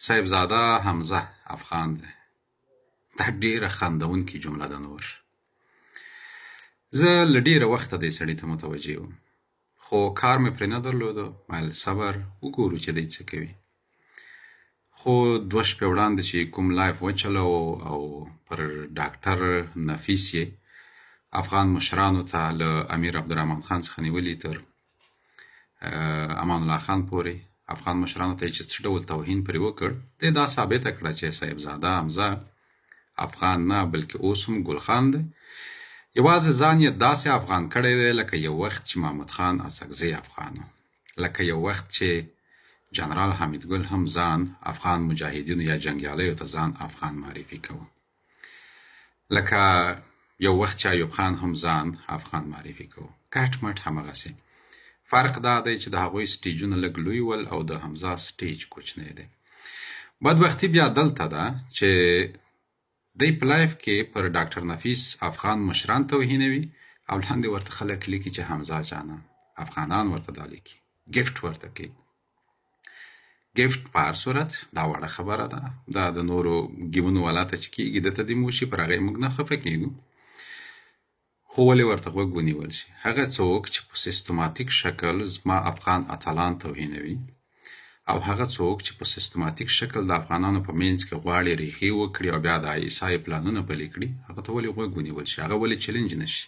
صاحبزاده حمزه افغان دی. دا ډېره خندونکې جمله ده نور. زه له ډېره وخته دې سړي ته متوجه وم، خو کار مې پرې نه درلوده. ویل صبر وګورو چې دی څه کوي. خو 2 شپې وړاندې چې کوم لایف وچلوه او پر ډاکټر نفیس یې افغان مشرانو ته له امیر عبدالرحمن خان څخه نیولي تر امان الله خان پورې افغان مشرانو ته چې څه ډول توهین پرې وکړ، دی دا ثابته کړه چې صاحبزاده حمزه افغان نه بلکې اوس هم ګل خان دی. یوازې ځان یې داسې افغان کړی دی لکه یو وخت چې محمود خان اسکزی افغان و، لکه یو وخت چې جنرال حمیدګل هم ځان افغان مجاهدینو یا جنګیالیو ته ځان افغان معرفي کوه، لکه یو وخت چې ایوب خان هم ځان افغان معرفي کوه. کټ مټ همغسې. فرق دا دی چې د هغوی سټیجونه لږ لوی ول او د حمزه سټیج کوچنی دی. بدبختي بیا دلته ده چې دی په لایف کې پر ډاکټر نفیس افغان مشران توهینوي او لاندې ورته خلک لیکي چې حمزه جانان. افغانان ورته دا لیکي، ګفټ ورته کوي. ګفټ په هر صورت دا وړه خبره ده، دا د نورو ګیمونو والا ته چې کېږي ده ته دې موشي پر هغې موږ نه خفه کېږو، خو ولې ورته غوږ ونیول شي؟ هغه څوک چې په سیستماتیک شکل زما افغان اتلان توهینوي او هغه څوک چې په سیستماتیک شکل د افغانانو په منځ کې غواړي ریښې وکړي او بیا د عیسی پلانونه پلي کړي، هغه ته ولې غوږ ونیول شي؟ هغه ولې چلنج نه شي؟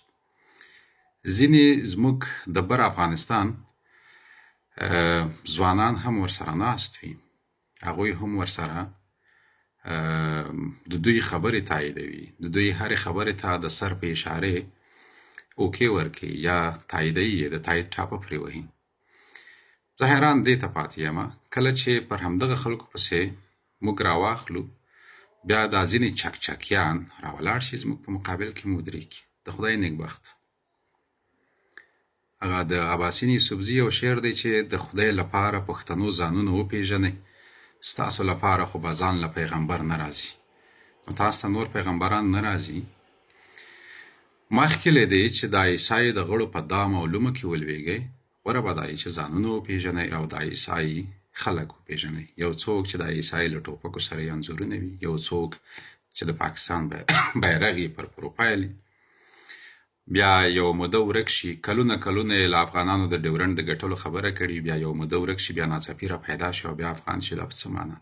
ځینې زموږ د بر افغانستان ځوانان هم ورسره ناست وي، هغوی هم ورسره د دوی خبرې تاییدوي، د دوی هرې خبرې ته د سر په اشارې اوکې ورکوي یا تاییدوي یې، د تایید ټاپه پرې وهي. زه حیران دې ته پاتې یم کله چې پر همدغه خلکو پسې موږ راواخلو، بیا دا ځینې چکچکیان راولاړ شي زموږ په مقابل کې مودرېږي. د خدای نیکبخت. هغه د عباسین یوسفزي یو شعر دی چې د خدای لپاره پښتنو ځانونه وپېژنئ، ستاسو لپاره خو به ځان له پیغمبر نه راځي. نو تاسو ته نور پیغمبران نه راځي. مخکې له دې چې د عیسی د غړو په دام او لومه کې ولویږئ، غوره به دا وي چې ځانونه وپېژنئ او د عیسی خلک وپېژنئ. یو څوک چې د عیسی له ټوپکو سره یې انځورونه وي، یو څوک چې د پاکستان بیرغ یې پر پروفایل وي. بیا یو موده ورک شي، کلونه کلونه یې له افغانانو د ډیورنډ د ګټلو خبره کړي، بیا یو موده ورک شي، بیا ناڅاپي را پیدا شي او بیا افغان شي. دا په څه معنی؟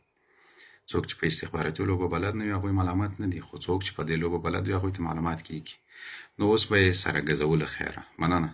څوک چې په استخباراتي لوبه بلد نه وي هغوی ملامت نه دي، خو څوک چې په دې لوبه بلد وي هغوی ته معلومات کېږي. نو اوس به یې سره ګزولو خیره. مننه.